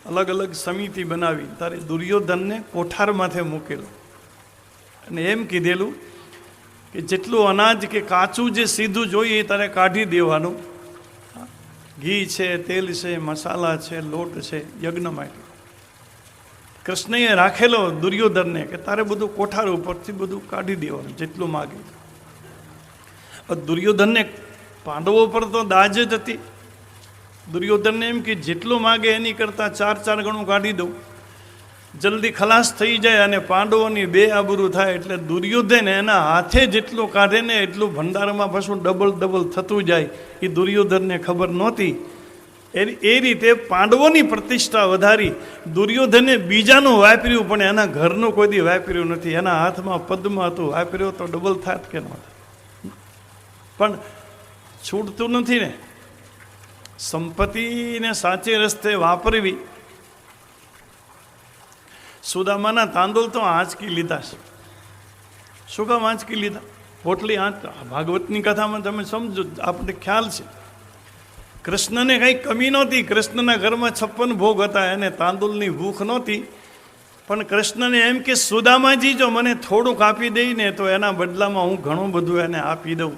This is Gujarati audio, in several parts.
અલગ અલગ સમિતિ બનાવી તારે દુર્યોધનને કોઠાર માથે મૂકેલો અને એમ કીધેલું કે જેટલું અનાજ કે કાચું જે સીધું જોઈએ એ તારે કાઢી દેવાનું, ઘી છે, તેલ છે, મસાલા છે, લોટ છે, યજ્ઞ માટે. કૃષ્ણએ રાખેલો દુર્યોધનને કે તારે બધું કોઠાર ઉપરથી બધું કાઢી દેવાનું જેટલું માગે. દુર્યોધનને પાંડવો પર તો દાજ જ હતી. દુર્યોધનને એમ કે જેટલું માગે એની કરતાં 4 ગણું કાઢી દઉં, જલ્દી ખલાસ થઈ જાય અને પાંડવોની 2 આબરૂ થાય. એટલે દુર્યોધન એના હાથે જેટલું કાઢે ને એટલું ભંડારમાં પાછું ડબલ થતું જાય. એ દુર્યોધનને ખબર નહોતી. એ રીતે પાંડવોની પ્રતિષ્ઠા વધારી. દુર્યોધને બીજાનું વાપર્યું પણ એના ઘરનું કોઈ દી વાપર્યું નથી. એના હાથમાં પદ્મ હતું, વાપર્યો તો ડબલ થાત કે ન થાત. પણ છૂટતું નથી ને. સંપત્તિને સાચે રસ્તે વાપરવી. સુદામાના તાંદુલ તો આંચકી લીધા છે. શું કામ આંચકી લીધા? પોટલી ભાગવતની કથામાં તમે સમજો, આપણને ખ્યાલ છે. કૃષ્ણને કંઈ કમી નહોતી. કૃષ્ણના ઘરમાં 56 ભોગ હતા, એને તાંદુલની ભૂખ નહોતી. પણ કૃષ્ણને એમ કે સુદામાજી જો મને થોડુંક આપી દઈ ને તો એના બદલામાં હું ઘણું બધું એને આપી દઉં.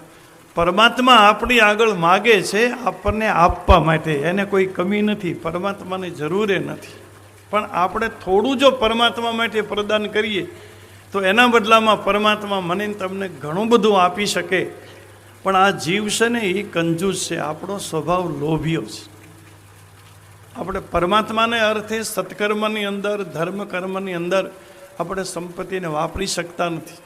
પરમાત્મા આપણી આગળ માગે છે આપણને આપવા માટે, એને કોઈ કમી નથી, પરમાત્માને જરૂર નથી. પણ આપણે થોડું જો પરમાત્મા માટે પ્રદાન કરીએ તો એના બદલામાં પરમાત્મા મને તમને ઘણું બધું આપી શકે. પણ આ જીવ છે ને એ કંજૂસ છે, આપણો સ્વભાવ લોભીઓ છે. આપણે પરમાત્માને અર્થે સત્કર્મની અંદર, ધર્મ કર્મની અંદર આપણે સંપત્તિને વાપરી શકતા નથી.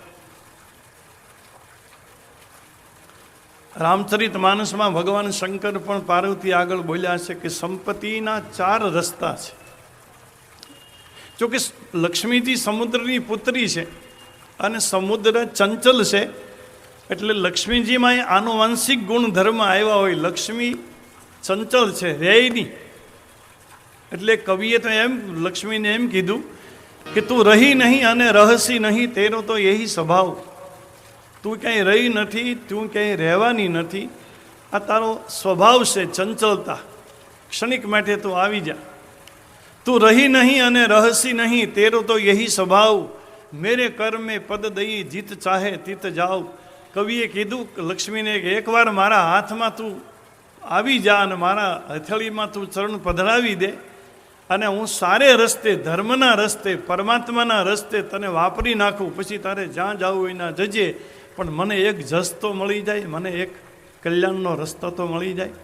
રામચરિત માનસમાં ભગવાન શંકર પણ પાર્વતી આગળ બોલ્યા છે કે સંપત્તિના 4 રસ્તા છે. જોકે લક્ષ્મીજી સમુદ્રની પુત્રી છે અને સમુદ્ર ચંચલ છે, એટલે લક્ષ્મીજીમાં આનુવંશિક ગુણધર્મ આવ્યા હોય. લક્ષ્મી ચંચલ છે, રહે નહીં. એટલે કવિએ તો એમ લક્ષ્મીને એમ કીધું કે તું રહી નહીં અને રહસી નહીં, તેનો તો યહી સ્વભાવ. તું ક્યાંય રહી નથી, તું ક્યાંય રહેવાની નથી, આ તારો સ્વભાવ છે ચંચલતા. ક્ષણિક માટે તું આવી જા. તું રહી નહીં અને રહસી નહીં, તેરો તો યહી સ્વભાવ. મેરે કર મેં પદ દઈ, જીત ચાહે તીત જાવ. કવિએ કીધું લક્ષ્મીને કે એકવાર મારા હાથમાં તું આવી જા અને મારા હથેળીમાં તું ચરણ પધરાવી દે, અને હું સારે રસ્તે, ધર્મના રસ્તે, પરમાત્માના રસ્તે તને વાપરી નાખું. પછી તારે જ્યાં જવું એના જજે, પણ મને એક જસ તો મળી જાય, મને એક કલ્યાણનો રસ્તો તો મળી જાય.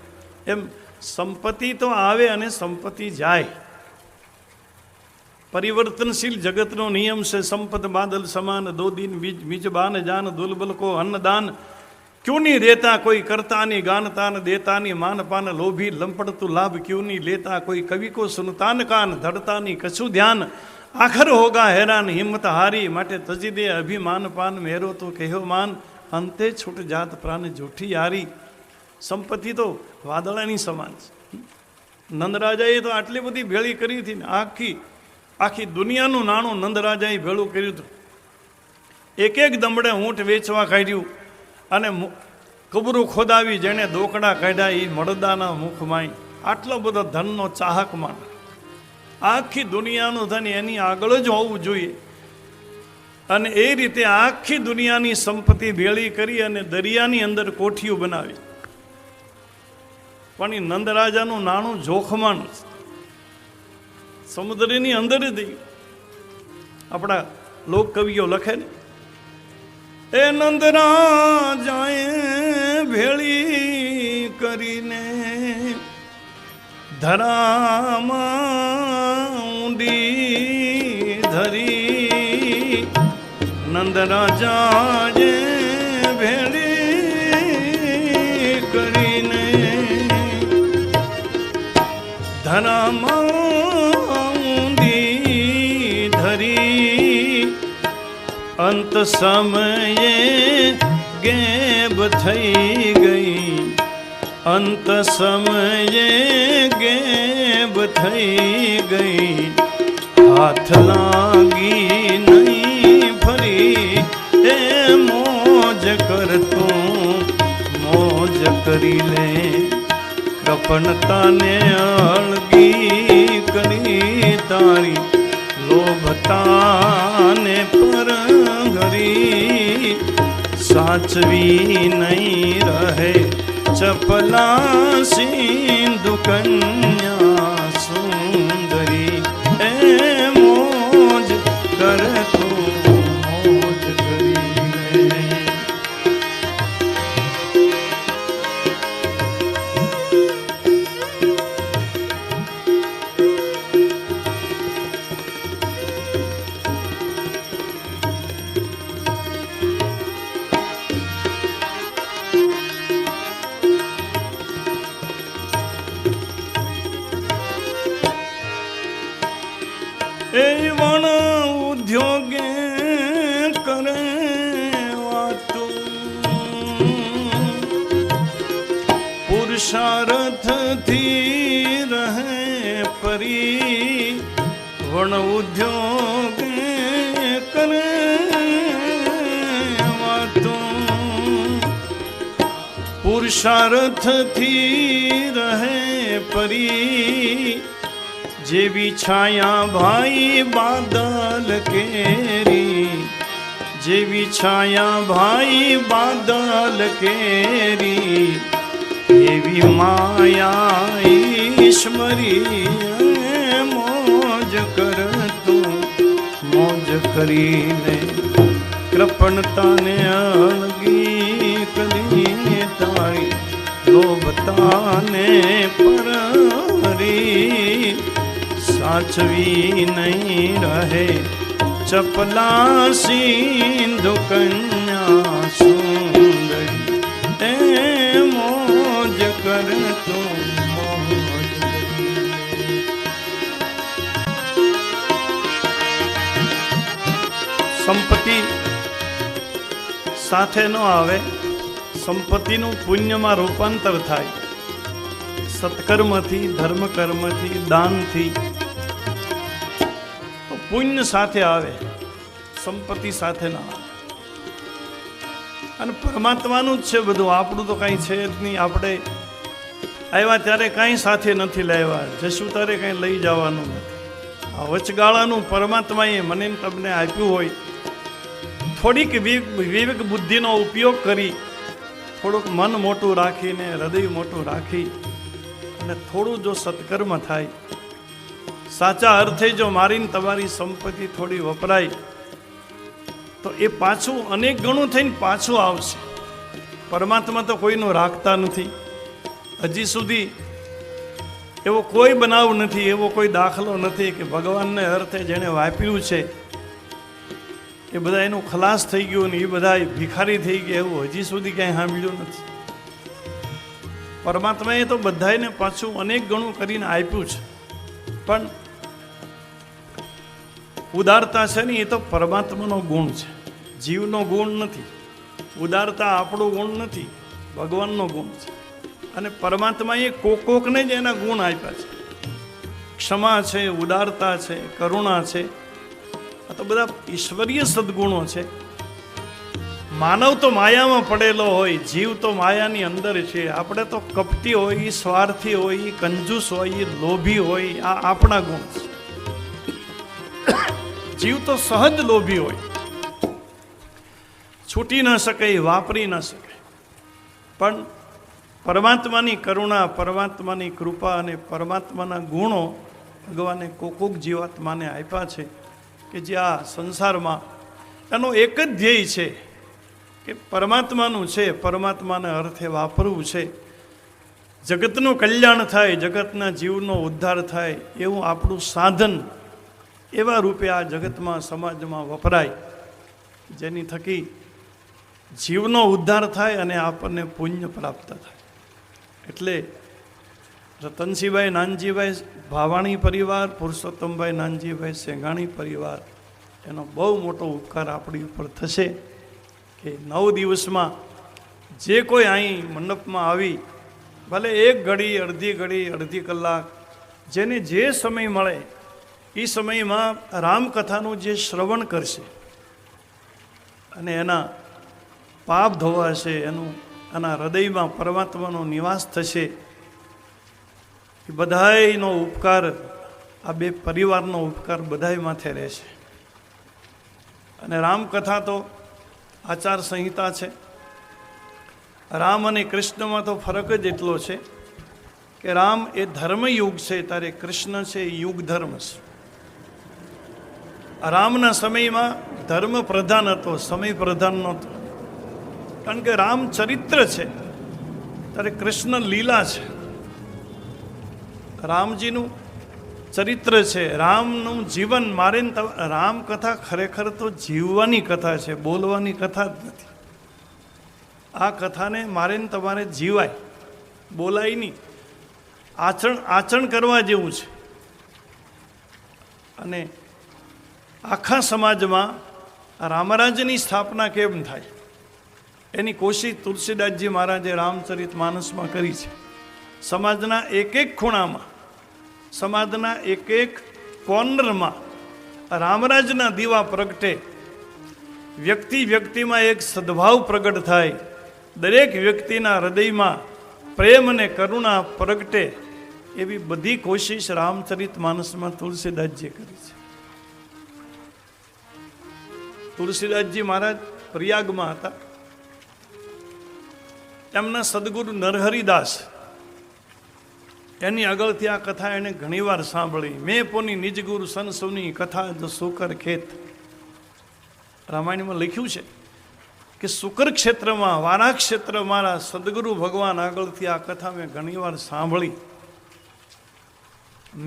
એમ સંપત્તિ તો આવે અને સંપત્તિ જાય. પરિવર્તનશીલ જગતનો નિયમ છે. સંપત બાદલ સમાન, 2 दिन બીજબાન જાન, દુર્બલ કો અન્નદાન. क्यों नहीं देता कोई करता नहीं, गानता न देता नहीं, मान पान लोभी लंपट तू लाभ क्यों नहीं लेता. कोई कवि को सुनता न कान, धरता नहीं कछु ध्यान. आखर होगा हैरान हिम्मत हारी, माटे तजी दे अभिमान पान. मेरो तो कहो मान, અંતે છૂટ જાત પ્રાણ જૂઠી યારી. સંપત્તિ તો વાદળાની સમાન છે. નંદરાજાએ તો આટલી બધી ભેળી કરી હતી ને, આખી દુનિયાનું નાણું નંદરાજાએ ભેળું કર્યું હતું. એક દમડે ઊંટ વેચવા કાઢ્યું અને કબરું ખોદાવી, જેણે દોકડા કાઢ્યા એ મળદાના મુખમાં. આટલો બધો ધનનો ચાહક માન. આખી દુનિયાનું ધન એની આગળ જ હોવું જોઈએ. અને એ રીતે આખી દુનિયાની સંપત્તિ ભેળી કરી અને દરિયાની અંદર કોઠીઓ બનાવી. પણ એ નંદરાજાનું નાણું જોખમાનું સમુદ્રની અંદર જ થયું. આપણા લોક કવિઓ લખે ને, એ નંદરાજાએ ભેળી કરીને ધરામાં ઊંડી ધરી. નંદરાજાએ ભેળી કરીને ધરામાં ઊંડી ધરી. અંત સમયે ગેબ થઈ ગઈ, અંત સમયે ગેબ થઈ ગઈ. હાથ લાગી નહીં ફરી એ મોજ કરતું, મોજ કરી લે કપણતાને અળગી કરી. તારી લોભતાને પર ઘરી સાચવી નહીં રહે ચપલા સિંધુ કન્યા સુંદરી એ મોજ કરતો મોજ કરી એ વણ ઉદ્યોગે કરે વાતું પુરુષાર્થથી રહે પરી વણ ઉદ્યોગે કરે વાતું પુરુષાર્થથી રહે પરી જેવી છાયા ભાઈ બાદલ કેરી જેવી છાયા ભાઈ બાદલ કેરી એવી માયા ઈશ્વરી મોજ કરતો મોજ કરીને કૃપણતાને અળગી કરી તારી લોભતાને પરહરી સાચવી નહીં રહે ચપલા સિંધુ કન્યા સુંદરી એ મોજ કરતો મોજ સંપત્તિ સાથે ન આવે સંપત્તિનું પુણ્યમાં રૂપાંતર થાય સત્કર્મથી ધર્મકર્મથી દાનથી તો પુણ્ય સાથે આવે સંપત્તિ સાથે ના આવે અને પરમાત્માનું જ છે બધું આપણું તો કાંઈ છે જ નહીં આપણે આવ્યા ત્યારે કાંઈ સાથે નથી લાવ્યા જશું ત્યારે કાંઈ લઈ જવાનું નથી આ વચગાળાનું પરમાત્માએ મને તમને આપ્યું હોય થોડીક વિવેક બુદ્ધિનો ઉપયોગ કરી થોડુંક મન મોટું રાખીને હૃદય મોટું રાખી અને થોડું જો સત્કર્મ થાય સાચા અર્થે જો મારીને તમારી સંપત્તિ થોડી વપરાય તો એ પાછું અનેક ગણું થઈને પાછું આવશે. પરમાત્મા તો કોઈનું રાખતા નથી. હજી સુધી એવો કોઈ બનાવ નથી, એવો કોઈ દાખલો નથી કે ભગવાનને અર્થે જેણે વાપર્યું છે એ બધા એનું ખલાસ થઈ ગયું ને એ બધા ભિખારી થઈ ગયા એવું હજી સુધી ક્યાંય સાંભળ્યું નથી. પરમાત્માએ તો બધાને પાછું અનેક ગણું કરીને આપ્યું છે, પણ ઉદારતા છે ને એ તો પરમાત્માનો ગુણ છે, જીવનો ગુણ નથી. ઉદારતા આપણો ગુણ નથી, ભગવાનનો ગુણ છે. અને પરમાત્માએ કોકને જ એના ગુણ આપ્યા છે. ક્ષમા છે, ઉદારતા છે, કરુણા છે, આ તો બધા ઈશ્વરીય સદગુણો છે. માનવ તો માયામાં પડેલો હોય, જીવ તો માયાની અંદર છે. આપણે તો કપટી હોય, સ્વાર્થી હોય, કંજૂસ હોય, લોભી હોય, આ આપણા ગુણ છે. જીવ તો સહજ લોભી હોય, છૂટી ન શકે, વાપરી ન શકે. પણ પરમાત્માની કરુણા, પરમાત્માની કૃપા અને પરમાત્માના ગુણો ભગવાને કોક જીવાત્માને આપ્યા છે કે જે આ સંસારમાં એનો એક જ ધ્યેય છે કે પરમાત્માનું છે, પરમાત્માને અર્થે વાપરવું છે. જગતનું કલ્યાણ થાય, જગતના જીવનો ઉદ્ધાર થાય એવું આપણું સાધન એવા રૂપે આ જગતમાં સમાજમાં વપરાય, જેની થકી જીવનો ઉદ્ધાર થાય અને આપણને પુણ્ય પ્રાપ્ત થાય. એટલે રતનસિંહભાઈ નાનજીભાઈ ભાવાણી પરિવાર, પુરુષોત્તમભાઈ નાનજીભાઈ સેંઘાણી પરિવાર, એનો બહુ મોટો ઉપકાર આપણી ઉપર થશે કે 9 દિવસમાં જે કોઈ અહીં મંડપમાં આવી, ભલે એક ઘડી, અડધી કલાક, જેને જે સમય મળે એ સમયમાં રામકથાનું જે શ્રવણ કરશે અને એના પાપ ધોવાશે, એના હૃદયમાં પરમાત્માનો નિવાસ થશે. એ બધાયનો ઉપકાર આ બે પરિવારનો ઉપકાર બધાય માથે રહેશે. અને રામકથા તો આચાર સંહિતા છે. રામ અને કૃષ્ણમાં તો ફરક જ એટલો છે કે રામ એ ધર્મયુગ છે, ત્યારે કૃષ્ણ છે એ યુગ ધર્મ છે. રામના સમયમાં ધર્મ પ્રધાન હતો, સમય પ્રધાન નહોતો. કારણ કે રામ ચરિત્ર છે, ત્યારે કૃષ્ણ લીલા છે. રામજીનું ચરિત્ર છે, રામનું જીવન. મારે રામકથા ખરેખર તો જીવવાની કથા છે, બોલવાની કથા જ નથી. આ કથાને મારે ને તમારે જીવાય, બોલાય નહીં. આચરણ કરવા જેવું છે. અને આખા સમાજમાં રામરાજની સ્થાપના કેમ થાય એની કોશિશ તુલસીદાસજી મહારાજે રામચરિત માનસમાં કરી છે. સમાજના એક એક ખૂણામાં, સમાજના એક એક કોર્નરમાં રામરાજના દીવા પ્રગટે, વ્યક્તિ વ્યક્તિમાં એક સદભાવ પ્રગટ થાય, દરેક વ્યક્તિના હૃદયમાં પ્રેમ અને કરુણા પ્રગટે, એવી બધી કોશિશ રામચરિત માનસમાં તુલસીદાસજીએ કરી છે. તુલસીદાસજી મહારાજ પ્રયાગમાં હતા. એમના સદગુરુ નરહરિદાસ એની આગળથી આ કથા એને ઘણીવાર સાંભળી. મેં પોની નિજ ગુરુ સન સૌની કથા જો સુકર ખેત. રામાયણમાં લખ્યું છે કે સુકર ક્ષેત્રમાં, વારા ક્ષેત્ર મારા સદગુરુ ભગવાન આગળથી આ કથા મેં ઘણીવાર સાંભળી.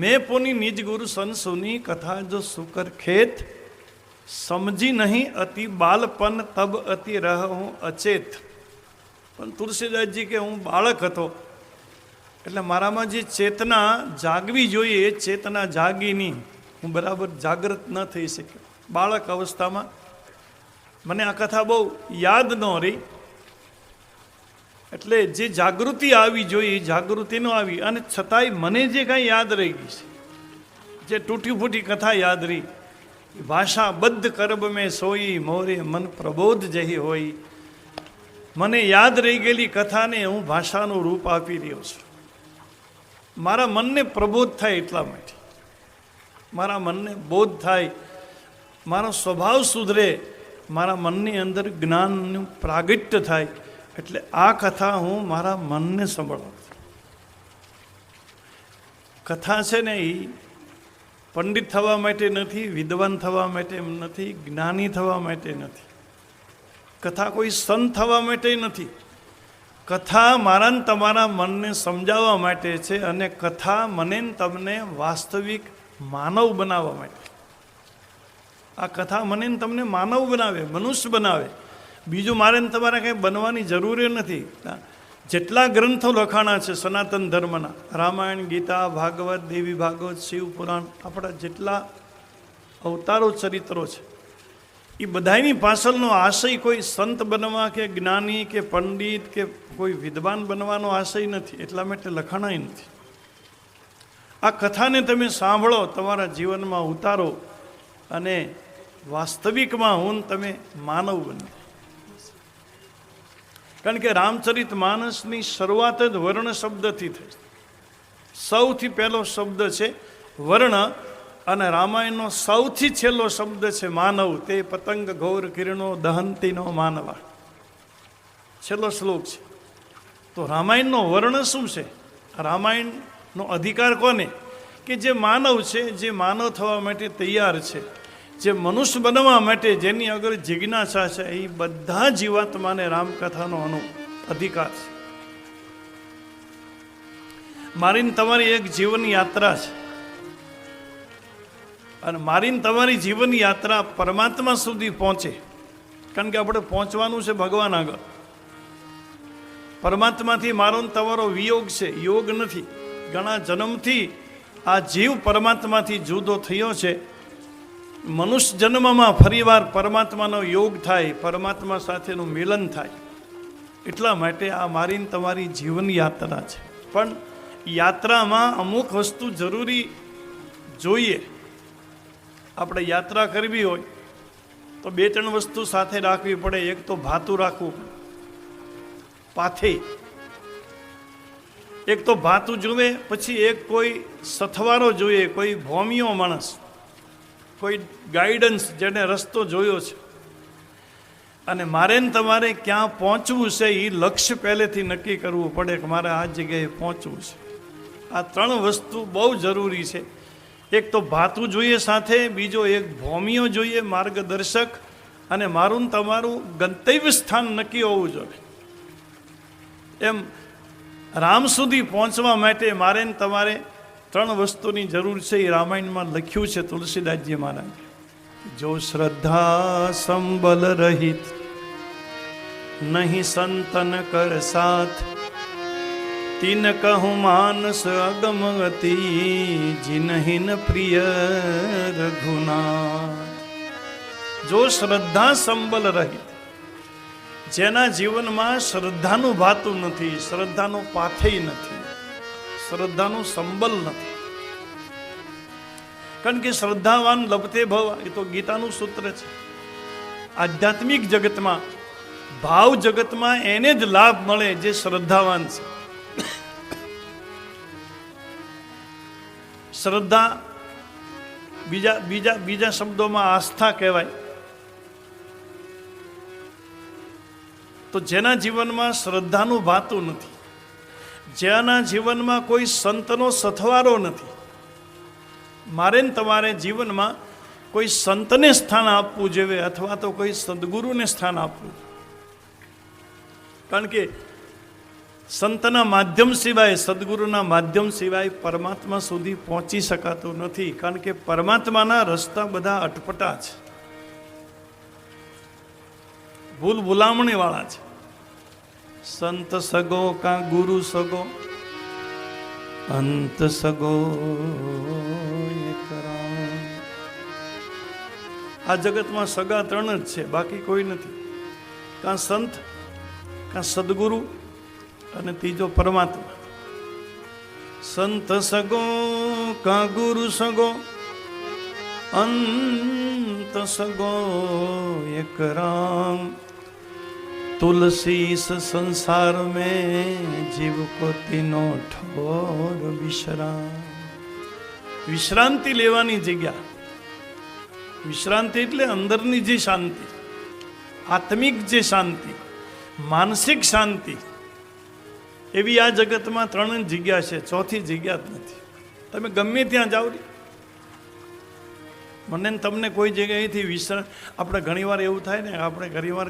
મેં પોની નિજ ગુરુ સન સૌની કથા જો સુકર ખેત, સમજી નહીં અતિ બાલપન તબ અતિ રહું અચેત. પણ તુલસીદાસજી કે હું બાળક હતો, એટલે મારામાં જે ચેતના જાગવી જોઈએ એ ચેતના જાગી નહીં, હું બરાબર જાગૃત ન થઈ શક્યો. બાળક અવસ્થામાં મને આ કથા બહુ યાદ ન રહી, એટલે જે જાગૃતિ આવી જોઈએ એ જાગૃતિ ન આવી. અને છતાંય મને જે કાંઈ યાદ રહી ગઈ છે, જે તૂટી ફૂટી કથા યાદ રહી, ભાષા બદ્ધ કરબ મેં સોઈ મોરે મન પ્રબોધ જહી હોય. મને યાદ રહી ગયેલી કથાને હું ભાષાનું રૂપ આપી રહ્યો છું. મારા મનને પ્રબોધ થાય એટલા માટે, મારા મનને બોધ થાય, મારો સ્વભાવ સુધરે, મારા મનની અંદર જ્ઞાનનું પ્રાગટ્ય થાય, એટલે આ કથા હું મારા મનને સંભળાવું છું. કથા છે ને એ પંડિત થવા માટે નથી, વિદ્વાન થવા માટે નથી, જ્ઞાની થવા માટે નથી. કથા કોઈ સંત થવા માટે નથી. કથા મારા ને તમારા મનને સમજાવવા માટે છે. અને કથા મને ને તમને વાસ્તવિક માનવ બનાવવા માટે. આ કથા મને ને તમને માનવ બનાવે, મનુષ્ય બનાવે. બીજું મારે ને તમારે કંઈ બનવાની જરૂર નથી. જેટલા ગ્રંથો લખાણા છે સનાતન ધર્મના, રામાયણ, ગીતા, ભાગવત, દેવી ભાગવત, શિવ પુરાણ, આપણા જેટલા અવતારો ચરિત્રો છે, એ બધાની પાછળનો આશય કોઈ સંત બનવા કે જ્ઞાની કે પંડિત કે કોઈ વિદ્વાન બનવાનો આશય નથી. એટલા માટે લખાણાય નથી. આ કથાને તમે સાંભળો, તમારા જીવનમાં ઉતારો, અને વાસ્તવિકમાં હું તમે માનવ બનો. કારણ કે રામચરિત માનસની શરૂઆત જ વર્ણ શબ્દથી થઈ. સૌથી પહેલો શબ્દ છે વર્ણ, અને રામાયણનો સૌથી છેલ્લો શબ્દ છે માનવ. તે પતંગ ઘોર કિરણો દહંતીનો માનવા, છેલ્લો શ્લોક છે. તો રામાયણનો વર્ણ શું છે? રામાયણનો અધિકાર કોને? કે જે માનવ છે, જે માનવ થવા માટે તૈયાર છે, જે મનુષ્ય બનવા માટે જેની આગળ જિજ્ઞાસા છે, એ બધા જીવાત્માને રામકથાનો અધિકાર છે. મારી તમારી એક જીવન યાત્રા છે, અને મારી તમારી જીવન યાત્રા પરમાત્મા સુધી પહોંચે. કારણ કે આપણે પહોંચવાનું છે ભગવાન આગળ. પરમાત્માથી મારો તમારો વિયોગ છે, યોગ નથી. ઘણા જન્મથી આ જીવ પરમાત્માથી જુદો થયો છે. મનુષ્ય જન્મમાં ફરીવાર પરમાત્માનો યોગ થાય, પરમાત્મા સાથેનું મિલન થાય. એટલા માટે આ મારી તમારી જીવન યાત્રા છે. પણ યાત્રામાં અમુક વસ્તુ જરૂરી જોઈએ. આપણે યાત્રા કરવી હોય તો 2-3 વસ્તુ સાથે રાખવી પડે. એક તો ભાતું રાખવું, પાથે. એક તો ભાતું જુએ, પછી એક કોઈ સથવારો જોઈએ, કોઈ ભોમિયો માણસ, કોઈ ગાઈડન્સ, જેને રસ્તો જોયો છે. અને મારે ને તમારે ક્યાં પહોંચવું છે એ લક્ષ્ય પહેલેથી નક્કી કરવું પડે કે મારે આ જગ્યાએ પહોંચવું છે. આ ત્રણ વસ્તુ બહુ જરૂરી છે. એક તો ભાતું જોઈએ, સાથે બીજો એક ભોમિયો જોઈએ, માર્ગદર્શક, અને મારું ને તમારું ગંતવ્ય સ્થાન નક્કી હોવું જોઈએ. એમ રામ સુધી પહોંચવા માટે મારે ને તમારે ત્રણ વસ્તુની જરૂર છે. એ રામાયણમાં લખ્યું છે તુલસીદાસજી મહારાજ. જો શ્રદ્ધા સંબલ રહિત નહીં સંતન કર સાથ, તીન કહું માનસ અગમ ગતિ, જીનહીન પ્રિય રઘુનાથ. જો શ્રદ્ધા સંબલ રહિત, જેના જીવનમાં શ્રદ્ધાનું ભાતું નથી, શ્રદ્ધાનું પાથેય નથી, શ્રદ્ધાનું સંબલ નથી. કારણ કે શ્રદ્ધાવાન લભતે ભવ, એ તો ગીતાનું સૂત્ર છે. આધ્યાત્મિક જગતમાં, ભાવ જગતમાં એને જ લાભ મળે જે શ્રદ્ધાવાન છે. શ્રદ્ધા બીજા શબ્દોમાં આસ્થા કહેવાય. તો જેના જીવનમાં શ્રદ્ધાનું ભાતું નથી, જેના જીવનમાં કોઈ સંતનો સથવારો નથી, મારે ને તમારે જીવનમાં કોઈ સંતને સ્થાન આપવું જોઈએ, અથવા તો કોઈ સદગુરુને સ્થાન આપવું. કારણ કે સંતના માધ્યમ સિવાય, સદગુરુના માધ્યમ સિવાય પરમાત્મા સુધી પહોંચી શકાતું નથી. કારણ કે પરમાત્માના રસ્તા બધા અટપટા છે, ભૂલ ભૂલામણી વાળા છે. સંત સગો કા ગુરુ સગો, અંત સગો એક રામ. આ જગતમાં સગા ત્રણ જ છે, બાકી કોઈ નથી. કાં સંત, કાં સદગુરુ, અને ત્રીજો પરમાત્મા. સંત સગો કા ગુરુ સગો, અંત સગો એક રામ. તુલસી સંસાર में जीव को तीनों ठोर विश्राम. વિશ્રાંતિ લેવાની જગ્યા. વિશ્રાંતિ એટલે અંદરની જે શાંતિ, આત્મિક જે શાંતિ, માનસિક શાંતિ, એવી આ જગતમાં ત્રણ જગ્યા છે, ચોથી જગ્યા જ નથી. તમે ગમે ત્યાં જાઓ, મને તમને કોઈ જગ્યાએથી વિશ્રામ, આપણે ઘણીવાર એવું થાય ને, આપણે ઘણીવાર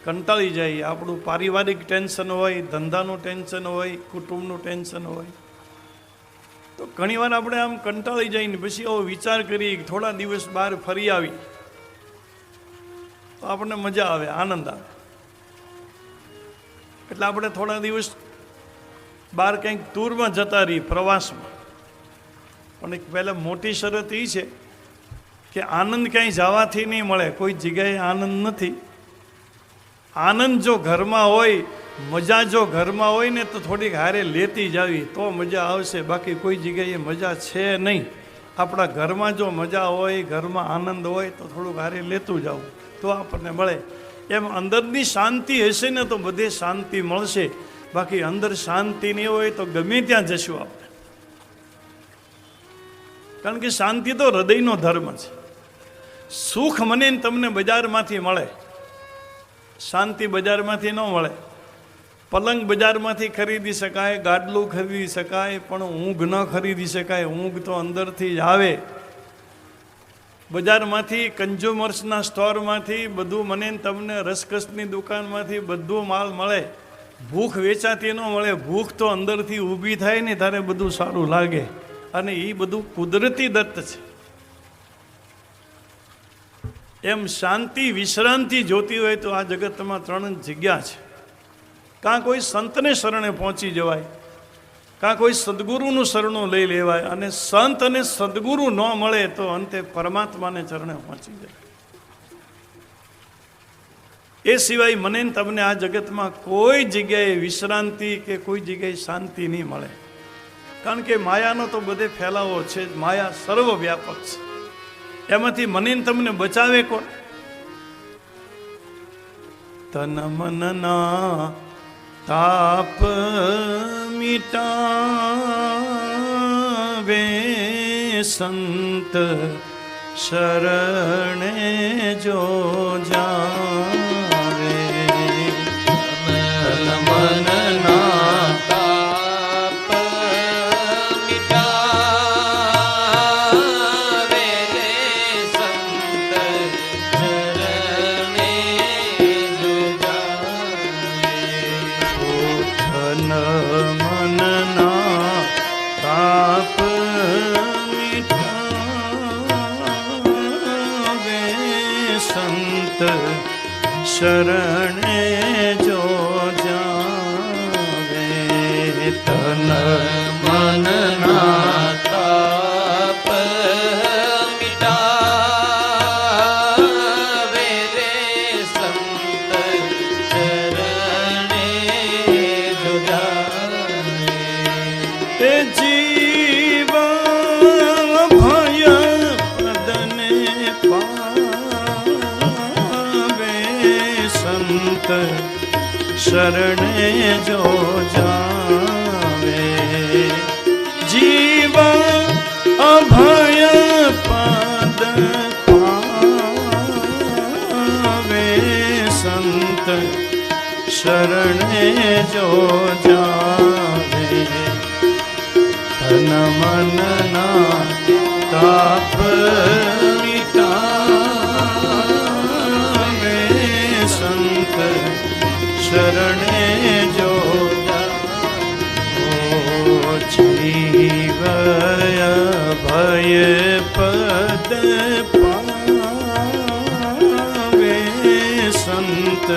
કંટાળી જાય. આપણું પારિવારિક ટેન્શન હોય, ધંધાનું ટેન્શન હોય, કુટુંબનું ટેન્શન હોય, તો ઘણીવાર આપણે આમ કંટાળી જાય ને પછી આવો વિચાર કરીએ કે થોડા દિવસ બહાર ફરી આવી તો આપણને મજા આવે, આનંદ આવે. એટલે આપણે થોડા દિવસ બહાર કંઈક ટૂરમાં જતા રહીએ, પ્રવાસમાં. પણ એક પહેલાં મોટી શરત એ છે કે આનંદ ક્યાંય જવાથી નહીં મળે, કોઈ જગ્યાએ આનંદ નથી. આનંદ જો ઘરમાં હોય, મજા જો ઘરમાં હોય ને તો થોડીક હારે લેતી જાવી તો મજા આવશે, બાકી કોઈ જગ્યાએ મજા છે નહીં. આપણા ઘરમાં જો મજા હોય, ઘરમાં આનંદ હોય તો થોડુંક હારે લેતું જવું તો આપણને મળે. એમ અંદરની શાંતિ હશે ને તો બધે શાંતિ મળશે, બાકી અંદર શાંતિ નહીં હોય તો ગમે ત્યાં જશું આપણે. કારણ કે શાંતિ તો હૃદયનો ધર્મ છે. સુખ મને તમને બજારમાંથી મળે, શાંતિ બજારમાંથી ન મળે. પલંગ બજારમાંથી ખરીદી શકાય, ગાડલું ખરીદી શકાય, પણ ઊંઘ ન ખરીદી શકાય. ઊંઘ તો અંદરથી જ આવે. બજારમાંથી, કન્ઝ્યુમર્સના સ્ટોરમાંથી બધું મને તમને, રસકસની દુકાનમાંથી બધું માલ મળે. ભૂખ વેચાતી ન મળે. ભૂખ તો અંદરથી ઊભી થાય ને ત્યારે બધું સારું લાગે, અને એ બધું કુદરતી દત્ત છે. એમ શાંતિ, વિશ્રાંતિ જોતી હોય તો આ જગતમાં ત્રણ જગ્યા છે. કાં કોઈ સંતને શરણે પહોંચી જવાય, કાં કોઈ સદગુરુનું શરણું લઈ લેવાય, અને સંત અને સદગુરુ ન મળે તો અંતે પરમાત્માને ચરણે પહોંચી જાય. એ સિવાય મને તમને આ જગતમાં કોઈ જગ્યાએ વિશ્રાંતિ કે કોઈ જગ્યાએ શાંતિ નહીં મળે. કારણ કે માયાનો તો બધે ફેલાવો છે, માયા સર્વવ્યાપક છે. એમાંથી મને તમને બચાવે કોણ? તન મનના તાપ મિટાવે સંત શરણે જો જાવે મનના તાપ મિટાવે સંત ચરણે જો ધન મનના તાપ મિટાવે સંત શરણે જો જાવે તન મનના તાપ મિટાવે રે સંત ચરણે જો જાવે એ જીવ ભય પદને પાવે સંત શરણે જો જાવે જીવ અભય પદ પાવે સંત શરણે જો જાવે તન મનના તાપ મિટાવે સંત શરણે જો જીવય ભય પદ પાવે સંત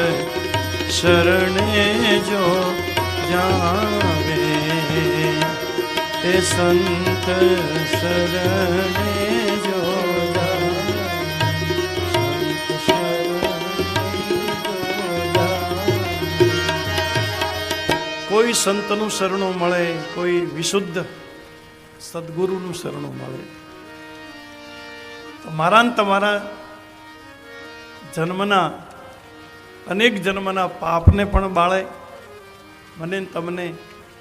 શરણે જો જાવે એ સંત શરણે જો જાવે સંત શરણે જો જાવે કોઈ સંતનું શરણું મળે કોઈ વિશુદ્ધ સદગુરુનું શરણું મળે તો મારા ને તમારા જન્મના અનેક જન્મના પાપને પણ બાળે મને ને તમને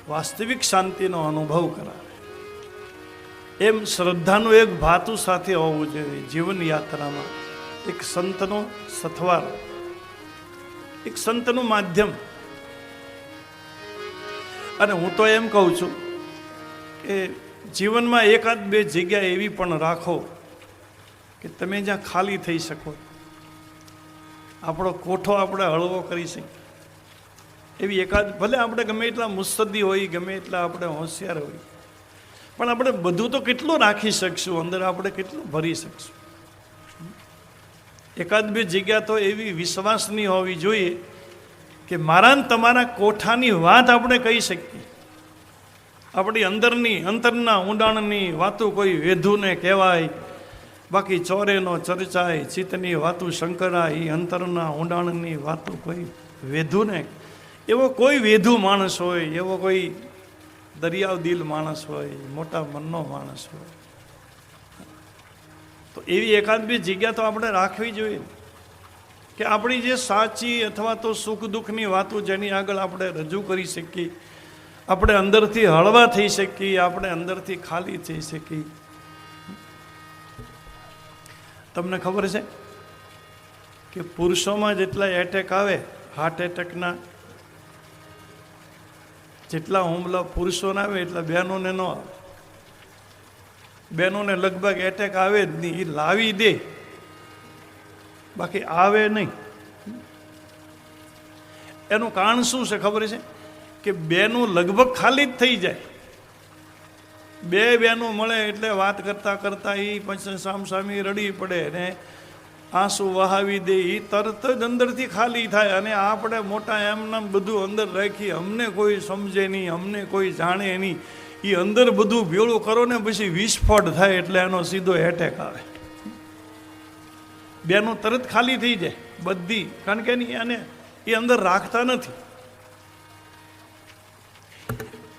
વાસ્તવિક શાંતિનો અનુભવ કરાવે એમ શ્રદ્ધાનું એક ભાતું સાથે હોવું જોઈએ જીવન યાત્રામાં એક સંતનો સથવાર એક સંતનું માધ્યમ અને હું તો એમ કહું છું કે જીવનમાં એકાદ બે જગ્યા એવી પણ રાખો કે તમે જ્યાં ખાલી થઈ શકો આપણો કોઠો આપણે હળવો કરી શકીએ એવી એકાદ ભલે આપણે ગમે એટલા મુત્સદ્દી હોય ગમે એટલા આપણે હોશિયાર હોય પણ આપણે બધું તો કેટલું રાખી શકશું અંદર આપણે કેટલું ભરી શકશું એકાદ બે જગ્યા તો એવી વિશ્વાસની હોવી જોઈએ કે મારા ને તમારા કોઠાની વાત આપણે કહી શકીએ આપણી અંતરના ઊંડાણની વાતો કોઈ વેધુને કહેવાય બાકી ચોરેનો ચર્ચાય ચિત્તની વાતું શંકરાય એ અંતરના ઊંડાણની વાતો કોઈ વેધુને એવો કોઈ વેધુ માણસ હોય એવો કોઈ દરિયાવ દિલ માણસ હોય મોટા મનનો માણસ હોય તો એવી એકાદ બે જગ્યા તો આપણે રાખવી જોઈએ કે આપણી જે સાચી અથવા તો સુખ દુઃખની વાતો જેની આગળ આપણે રજૂ કરી શકીએ આપણે અંદરથી હળવા થઈ શકીએ આપણે અંદરથી ખાલી થઈ શકીએ તમને ખબર છે કે પુરુષોમાં જેટલા એટેક આવે હાર્ટ એટેકના જેટલા હુમલા પુરુષોને આવે એટલા બહેનોને ન આવે બહેનોને લગભગ એટેક આવે જ નહીં એ લાવી દે બાકી આવે નહીં એનું કારણ શું છે ખબર છે કે બેનું લગભગ ખાલી જ થઈ જાય બે બહેનો મળે એટલે વાત કરતા કરતા એ પછી સામસામી રડી પડે ને આંસુ વહાવી દે એ તરત જ અંદરથી ખાલી થાય અને આપણે મોટા એમનામ બધું અંદર રાખી અમને કોઈ સમજે નહીં અમને કોઈ જાણે નહીં એ અંદર બધું ભેળું કરો ને પછી વિસ્ફોટ થાય એટલે એનો સીધો એટેક આવે બેનો તરત ખાલી થઈ જાય બધી કારણ કે એને એ અંદર રાખતા નથી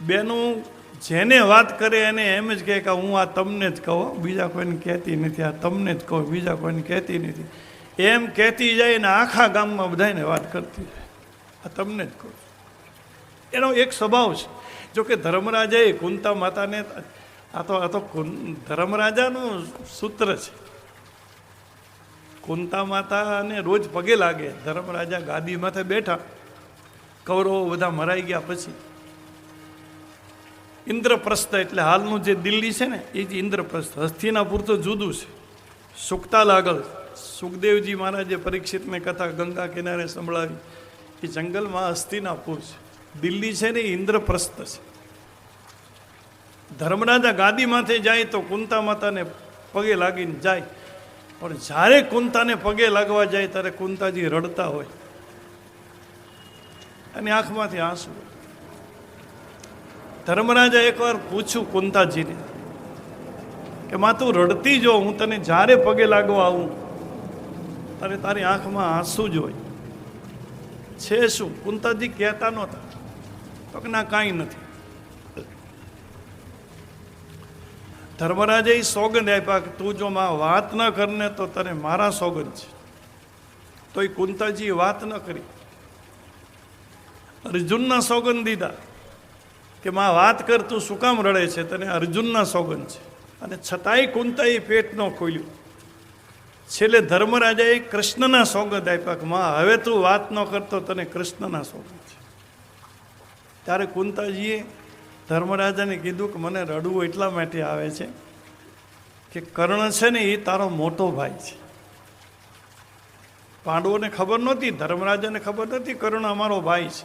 બેનું જેને વાત કરે એને એમ જ કહે કે હું આ તમને જ કહું બીજા કોઈને કહેતી નથી આ તમને જ કહું બીજા કોઈને કહેતી નથી એમ કહેતી જાય ને આખા ગામમાં બધાને વાત કરતી જાય આ તમને જ કહું એનો એક સ્વભાવ છે જોકે ધર્મરાજાએ કુંતા માતાને, આ તો ધર્મરાજાનું સૂત્ર છે. કુંતા માતાને રોજ પગે લાગે. ધર્મરાજા ગાદી માથે બેઠા, કૌરવો બધા મરાઈ ગયા પછી ઇન્દ્રપ્રસ્થ, એટલે હાલનું જે દિલ્હી છે ને એ જ ઇન્દ્રપ્રસ્થ. હસ્તિનાપુર તો જુદું છે. સુકતાલ આગળ સુખદેવજી મહારાજે પરીક્ષિતને કથા ગંગા કિનારે સંભળાવી. એ જંગલમાં હસ્તિનાપુર છે. દિલ્હી છે ને એ ઇન્દ્રપ્રસ્થ છે. ધર્મરાજા ગાદીમાંથી જાય તો કુંતા માતાને પગે લાગીને જાય, પણ જ્યારે કુંતાને પગે લાગવા જાય ત્યારે કુંતાજી રડતા હોય અને આંખમાંથી આંસુ. ધર્મરાજા એકવાર પૂછ્યું કુંતાજીને કે માં તું રડતી જો, હું તને જ્યારે પગે લાગવા આવું ત્યારે તારી આંખમાં આંસુ જ હોય છે શું? કુંતાજી કહેતા નહોતા. તો કે ના, કાંઈ નથી. ધર્મરાજાએ સોગંદ આપ્યા કે તું જો માં વાત ન કરને તો તને મારા સોગંદ છે. તો એ કુંતાજીએ વાત ન કરી. અર્જુનના સોગંદ દીધા કે માં વાત કર, તું શું કામ રડે છે, તને અર્જુનના સોગંદ છે. અને છતાંય કુંતાએ પેટ ન ખોલ્યું. છેલ્લે ધર્મરાજાએ કૃષ્ણના સોગંદ આપ્યા કે માં હવે તું વાત ન કરતો, તને કૃષ્ણના સોગંદ છે. ત્યારે કુંતાજીએ ધર્મરાજાને કીધું કે મને રડવું એટલા માટે આવે છે કે કર્ણ છે ને એ તારો મોટો ભાઈ છે. પાંડવોને ખબર નહોતી, ધર્મરાજાને ખબર નહોતી કર્ણ અમારો ભાઈ છે,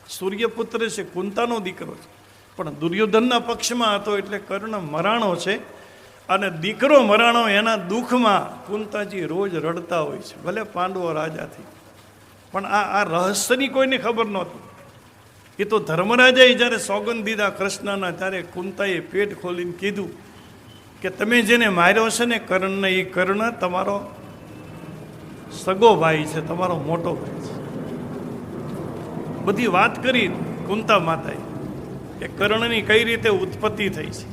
સૂર્યપુત્ર છે, કુંતાનો દીકરો છે. પણ દુર્યોધનના પક્ષમાં હતો એટલે કર્ણ મરાણો છે, અને દીકરો મરાણો એના દુઃખમાં કુંતાજી રોજ રડતા હોય છે, ભલે પાંડવો રાજાથી. પણ આ રહસ્યની કોઈને ખબર નહોતી. એ તો ધર્મરાજાએ જ્યારે સોગંદ દીધા કૃષ્ણના, ત્યારે કુંતાએ પેટ ખોલીને કીધું કે તમે જેને માર્યો છે ને કર્ણને, એ કર્ણ તમારો સગો ભાઈ છે, તમારો મોટો ભાઈ છે. બધી વાત કરી કુંતા માતાએ કે કર્ણની કઈ રીતે ઉત્પત્તિ થઈ છે.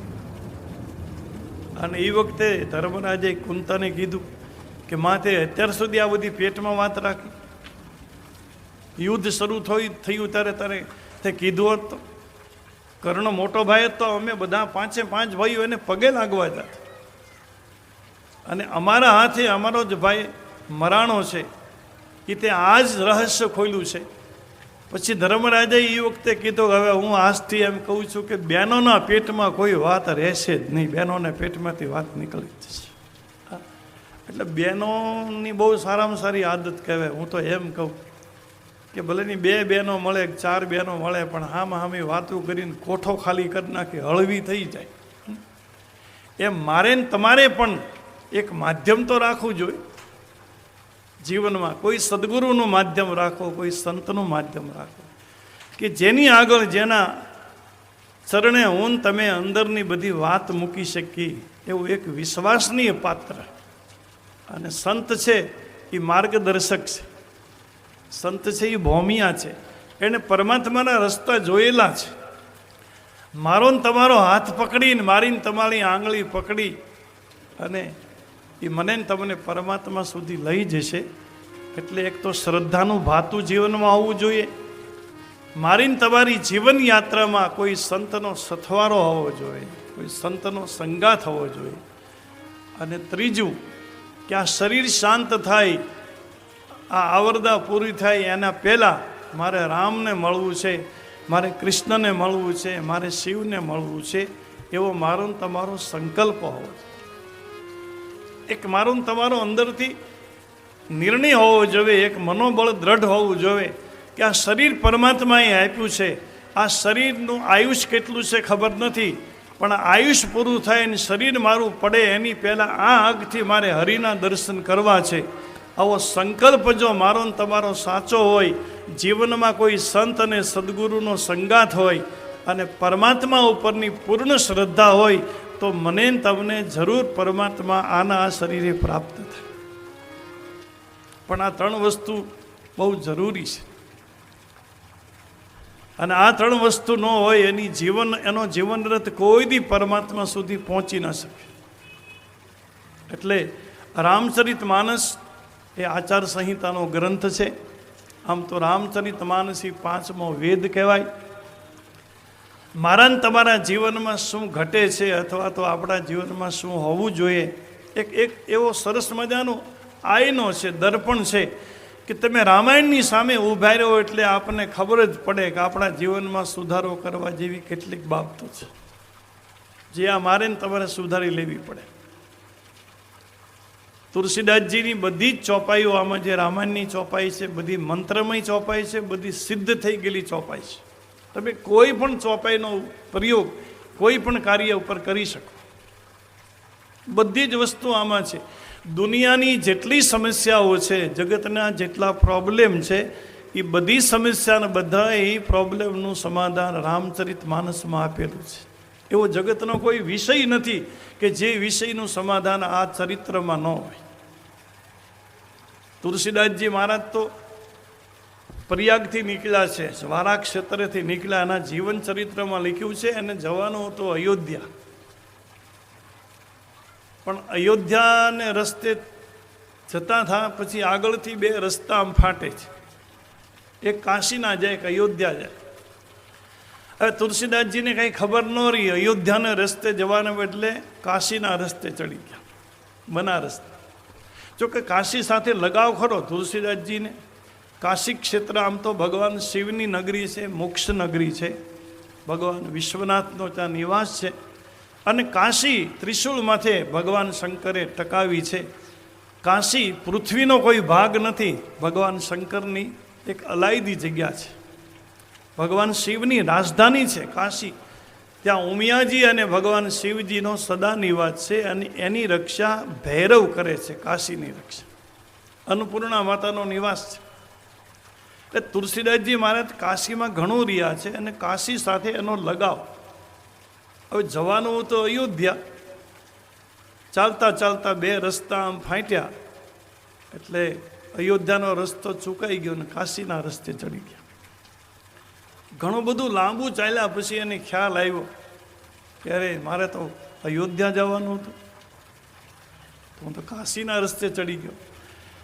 અને એ વખતે ધર્મરાજાએ કુંતાને કીધું કે માતે અત્યાર સુધી આ બધી પેટમાં વાત રાખી, યુદ્ધ શરૂ થયું ત્યારે તારે તે કીધું હોત તો, કર્ણ મોટો ભાઈ તો અમે બધા 5 ભાઈઓ એને પગે લાગવા જતા, અને અમારા હાથે અમારો જ ભાઈ મરાણો છે, એ તે આ જ રહસ્ય ખોલ્યું છે. પછી ધર્મરાજાએ એ વખતે કીધું હવે હું આજથી એમ કહું છું કે બહેનોના પેટમાં કોઈ વાત રહેશે જ નહીં, બહેનોના પેટમાંથી વાત નીકળી જશે. એટલે બહેનોની બહુ સારામાં સારી આદત કહેવાય. હું તો એમ કહું કે ભલેની 2 બહેનો મળે, 4 બહેનો મળે, પણ હામાં હામી વાતો કરીને કોઠો ખાલી કરી નાખી, હળવી થઈ જાય. એમ મારે ને તમારે પણ એક માધ્યમ તો રાખવું જોઈએ જીવનમાં. કોઈ સદગુરુનું માધ્યમ રાખો, કોઈ સંતનું માધ્યમ રાખો, કે જેની આગળ, જેના ચરણે હું તમે અંદરની બધી વાત મૂકી શકીએ એવું એક વિશ્વાસનીય પાત્ર. અને સંત છે એ માર્ગદર્શક છે, સંત છે એ ભૌમિયા છે, એને પરમાત્માના રસ્તા જોયેલા છે. મારો ને તમારો હાથ પકડીને, મારીને તમારી આંગળી પકડી અને એ મને ને તમને પરમાત્મા સુધી લઈ જશે. એટલે એક તો શ્રદ્ધાનું ભાતું જીવનમાં આવવું જોઈએ. મારીને તમારી જીવન યાત્રામાં કોઈ સંતનો સથવારો હોવો જોઈએ, કોઈ સંતનો સંગાથ હોવો જોઈએ. અને ત્રીજું કે આ શરીર શાંત થાય, આ આવરદા પૂરી થાય એના પહેલાં મારે રામને મળવું છે, મારે કૃષ્ણને મળવું છે, મારે શિવને મળવું છે, એવો મારો ને તમારો સંકલ્પ હોવો જોઈએ. એક મારો ને તમારો અંદરથી નિર્ણય હોવો જોઈએ, એક મનોબળ દ્રઢ હોવું જોઈએ કે આ શરીર પરમાત્માએ આપ્યું છે. આ શરીરનું આયુષ કેટલું છે ખબર નથી, પણ આયુષ પૂરું થાય અને શરીર મારું પડે એની પહેલાં આ આગથી મારે હરિના દર્શન કરવા છે. આવો સંકલ્પ જો મારો ને તમારો સાચો હોય, જીવનમાં કોઈ સંત અને સદગુરુનો સંગાથ હોય અને પરમાત્મા ઉપરની પૂર્ણ શ્રદ્ધા હોય, તો મને તમને જરૂર પરમાત્મા આના આ શરીરે પ્રાપ્ત થાય. પણ આ 3 વસ્તુ બહુ જરૂરી છે, અને આ 3 વસ્તુ ન હોય એનો જીવનરથ કોઈ દી પરમાત્મા સુધી પહોંચી ન શકે. એટલે રામચરિત માનસ એ આચાર સંહિતાનો ગ્રંથ છે. આમ તો રામચરિત માનસ એ 5મો વેદ કહેવાય. મારા ને તમારા જીવનમાં શું ઘટે છે અથવા તો આપણા જીવનમાં શું હોવું જોઈએ, એક એવો સરસ મજાનો આયનો છે, દર્પણ છે કે તમે રામાયણની સામે ઊભા રહ્યો એટલે આપણને ખબર જ પડે કે આપણા જીવનમાં સુધારો કરવા જેવી કેટલીક બાબતો છે જે આ મારે ને તમારે સુધારી લેવી પડે. તુલસીદાસજીની બધી જ ચોપાઈઓ આમાં જે રામાયણની ચોપાઈ છે બધી મંત્રમય ચોપાઈ છે, બધી સિદ્ધ થઈ ગયેલી ચોપાઈ છે. તમે કોઈ પણ ચોપાઈનો પ્રયોગ કોઈ પણ કાર્ય ઉપર કરી શકો. બધી જ વસ્તુ આમાં છે. દુનિયાની જેટલી સમસ્યાઓ છે, જગતના જેટલા પ્રોબ્લેમ છે, એ બધી સમસ્યાને બધા એ પ્રોબ્લેમનું સમાધાન રામચરિત માનસમાં આપેલું છે. એવો જગતનો કોઈ વિષય નથી કે જે વિષયનું સમાધાન આ ચરિત્રમાં ન હોય. તુલસીદાસજી મહારાજ તો પ્રયાગથી નીકળ્યા છે, વારા ક્ષેત્રથી નીકળ્યા, એના જીવન ચરિત્રમાં લખ્યું છે અને જવાનું હતું અયોધ્યા. પણ અયોધ્યાને રસ્તે જતા થા પછી આગળથી બે રસ્તા આમ ફાટે છે, એક કાશીના જાય એક અયોધ્યા જાય. હવે તુલસીદાસજીને કંઈ ખબર ન રહી, અયોધ્યાના રસ્તે જવાને બદલે કાશીના રસ્તે ચડી ગયા, બનારસ. જો કે કાશી સાથે લગાવ ખરો તુલસીદાસજીને. કાશી ક્ષેત્ર આમ તો ભગવાન શિવની નગરી છે, મોક્ષ નગરી છે, ભગવાન વિશ્વનાથનો ત્યાં નિવાસ છે. અને કાશી ત્રિશૂળ માથે ભગવાન શંકરે ટકાવી છે. કાશી પૃથ્વીનો કોઈ ભાગ નથી, ભગવાન શંકરની એક અલાયદી જગ્યા છે, ભગવાન શિવની રાજધાની છે કાશી. ત્યાં ઉમિયાજી અને ભગવાન શિવજીનો સદા નિવાસ છે અને એની રક્ષા ભૈરવ કરે છે. કાશીની રક્ષા અન્નપૂર્ણા માતાનો નિવાસ છે. એટલે તુલસીદાસજી મહારાજ કાશીમાં ઘણું રહ્યા છે અને કાશી સાથે એનો લગાવ. હવે જવાનું તો અયોધ્યા, ચાલતા ચાલતા બે રસ્તા આમ ફાટ્યા એટલે અયોધ્યાનો રસ્તો ચૂકાઈ ગયો ને કાશીના રસ્તે ચડી ગયા. ઘણું બધું લાંબુ ચાલ્યા પછી એને ખ્યાલ આવ્યો કે અરે મારે તો અયોધ્યા જવાનું હતું, તો હું તો કાશીના રસ્તે ચડી ગયો.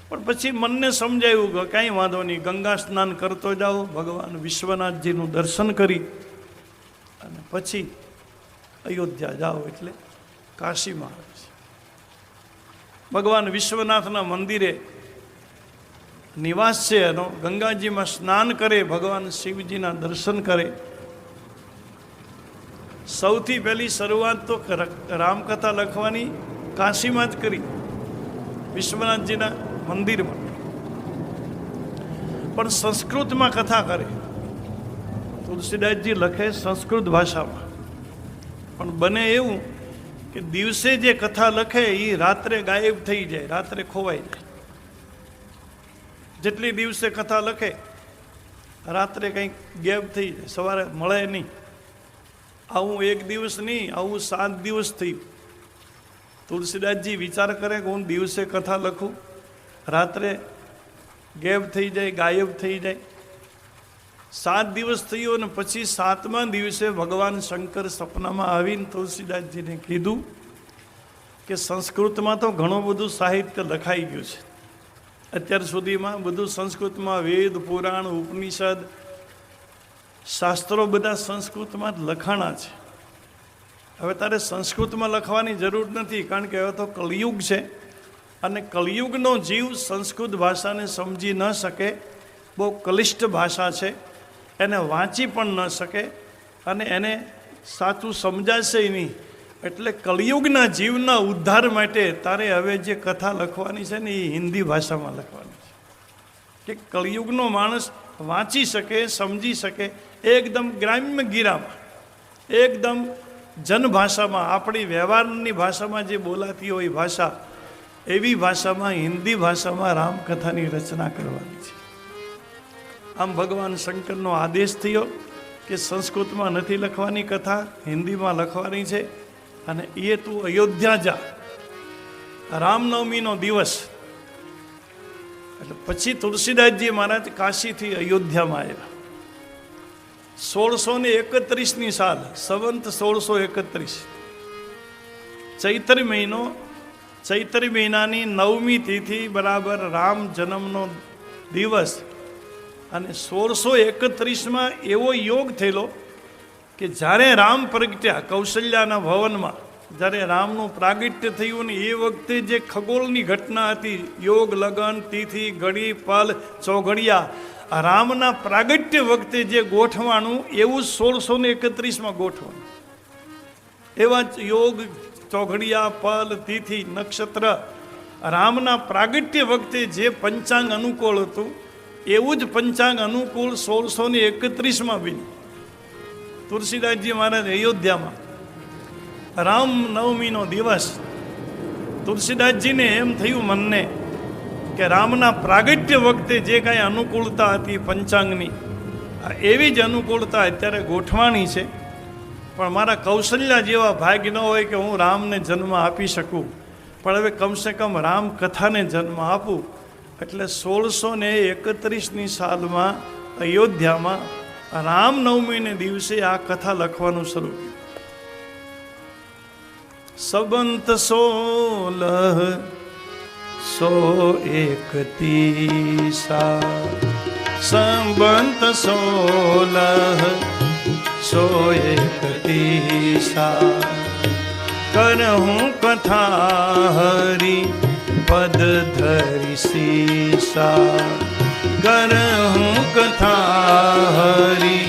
પણ પછી મનને સમજાયું કે કાંઈ વાંધો નહીં, ગંગા સ્નાન કરતો જાઓ, ભગવાન વિશ્વનાથજીનું દર્શન કરી અને પછી અયોધ્યા જાઓ એટલે કાશીમાં આવે છે. ભગવાન વિશ્વનાથના મંદિરે નિવાસ છે એનો, ગંગાજીમાં સ્નાન કરે, ભગવાન શિવજીના દર્શન કરે. સૌથી પહેલી શરૂઆત તો રામકથા લખવાની કાશીમાં જ કરી, વિશ્વનાથજીના મંદિરમાં. પણ સંસ્કૃતમાં કથા કરે. તુલસીદાસજી લખે સંસ્કૃત ભાષામાં, પણ બને એવું કે દિવસે જે કથા લખે એ રાત્રે ગાયબ થઈ જાય, રાત્રે ખોવાઈ જાય. જેટલી દિવસે કથા લખે રાત્રે કંઈક ગેપ થઈ જાય, સવારે મળે નહીં. આવું એક દિવસ નહીં, આવું 7 દિવસ થયું. તુલસીદાસજી વિચાર કરે કે હું દિવસે કથા લખું, રાત્રે ગેપ થઈ જાય, ગાયબ થઈ જાય. 7 દિવસ થયો અને પછી 7મા દિવસે ભગવાન શંકર સપનામાં આવીને તુલસીદાસજીને કીધું કે સંસ્કૃતમાં તો ઘણું બધું સાહિત્ય લખાઈ ગયું છે. અત્યાર સુધીમાં બધું સંસ્કૃતમાં, વેદ, પુરાણ, ઉપનિષદ, શાસ્ત્રો બધા સંસ્કૃતમાં જ લખાણા છે. હવે તારે સંસ્કૃતમાં લખવાની જરૂર નથી, કારણ કે હવે તો કલિયુગ છે અને કલિયુગનો જીવ સંસ્કૃત ભાષાને સમજી ન શકે. બહુ કલિષ્ઠ ભાષા છે, એને વાંચી પણ ન શકે અને એને સાચું સમજાશે નહીં. એટલે કલિયુગના જીવના ઉદ્ધાર માટે તારે હવે જે કથા લખવાની છે ને એ હિન્દી ભાષામાં લખવાની છે, કે કલિયુગનો માણસ વાંચી શકે, સમજી શકે. એકદમ ગ્રામ્ય ગીરામાં, એકદમ જનભાષામાં, આપણી વ્યવહારની ભાષામાં જે બોલાતી હોય ભાષા, એવી ભાષામાં, હિન્દી ભાષામાં રામકથાની રચના કરવાની છે. આમ ભગવાન શંકરનો આદેશ થયો કે સંસ્કૃતમાં નથી લખવાની કથા, હિન્દીમાં લખવાની છે. અને એ તું અયોધ્યા જા, રામનવમીનો દિવસ. એટલે પછી તુલસીદાસજી મહારાજ કાશીથી અયોધ્યામાં આવ્યા. 1631ની સાલ, સંવંત 1631, ચૈત્ર મહિનો, ચૈત્ર મહિનાની 9મી તિથિ બરાબર રામ જન્મનો દિવસ. અને 1631માં એવો યોગ થયેલો કે જ્યારે રામ પ્રગટ્યા કૌશલ્યાના ભવનમાં, જ્યારે રામનું પ્રાગટ્ય થયું ને એ વખતે જે ખગોળની ઘટના હતી, યોગ, લગન, તિથિ, ઘડી, પલ, ચોઘડિયા, આ રામના પ્રાગટ્ય વખતે જે ગોઠવાનું એવું 1631માં ગોઠવાનું. એવા જ યોગ, ચોઘડિયા, પલ, તિથિ, નક્ષત્ર, રામના પ્રાગટ્ય વખતે જે પંચાંગ અનુકૂળ હતું એવું જ પંચાંગ અનુકૂળ 1631માં બન્યું. તુલસીદાસજી મહારાજ અયોધ્યામાં રામ નવમીનો દિવસ, તુલસીદાસજીને એમ થયું મનને કે રામના પ્રાગટ્ય વખતે જે કાંઈ અનુકૂળતા હતી પંચાંગની, એવી જ અનુકૂળતા અત્યારે ગોઠવાણી છે. પણ મારા કૌશલ્યા જેવા ભાગ્ય ન હોય કે હું રામને જન્મ આપી શકું, પણ હવે કમસે કમ રામ કથાને જન્મ આપું. એટલે 1631ની સાલમાં અયોધ્યામાં રામનવમીને દિવસે આ કથા લખવાનું શરૂ કર્યું. સંબંત 1631 સંબંત 1631 કરહું કથા હરી પદ ધરી સીસા, કરહું કથા હરી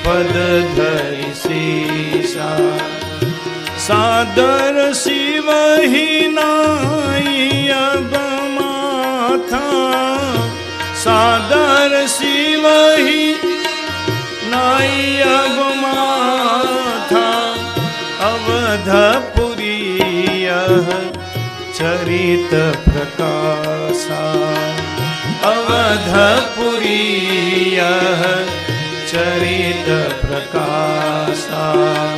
પદ ધરી સીસા. સાદર શિવ નાઈ અગમાથા, સાદર શિવ નાઈ અગમાથા. અવધપુરી ચરિત પ્રકાશા, અવધપુરી ચરિત પ્રકાશા.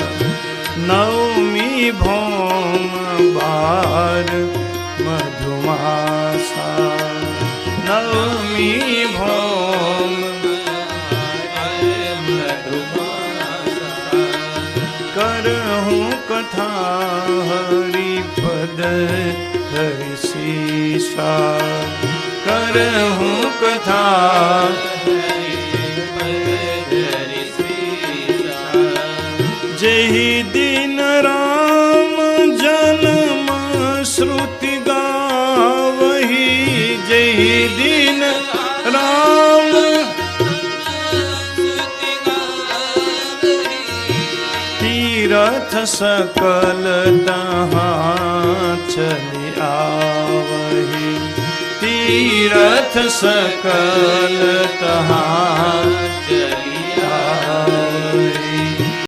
નવમી ભૌમ 12 મધુમાસા, નવમી ભૌમ કરહું કથા હરિપદ ધરી સીસા, કરહું કથા જેહી દિન રામ જન્મ શ્રુતિ ગાવહી, જેહી દિન રામ તીરથ સકલ તહાં ચલી આવહી, તીરથ સકલ તહાં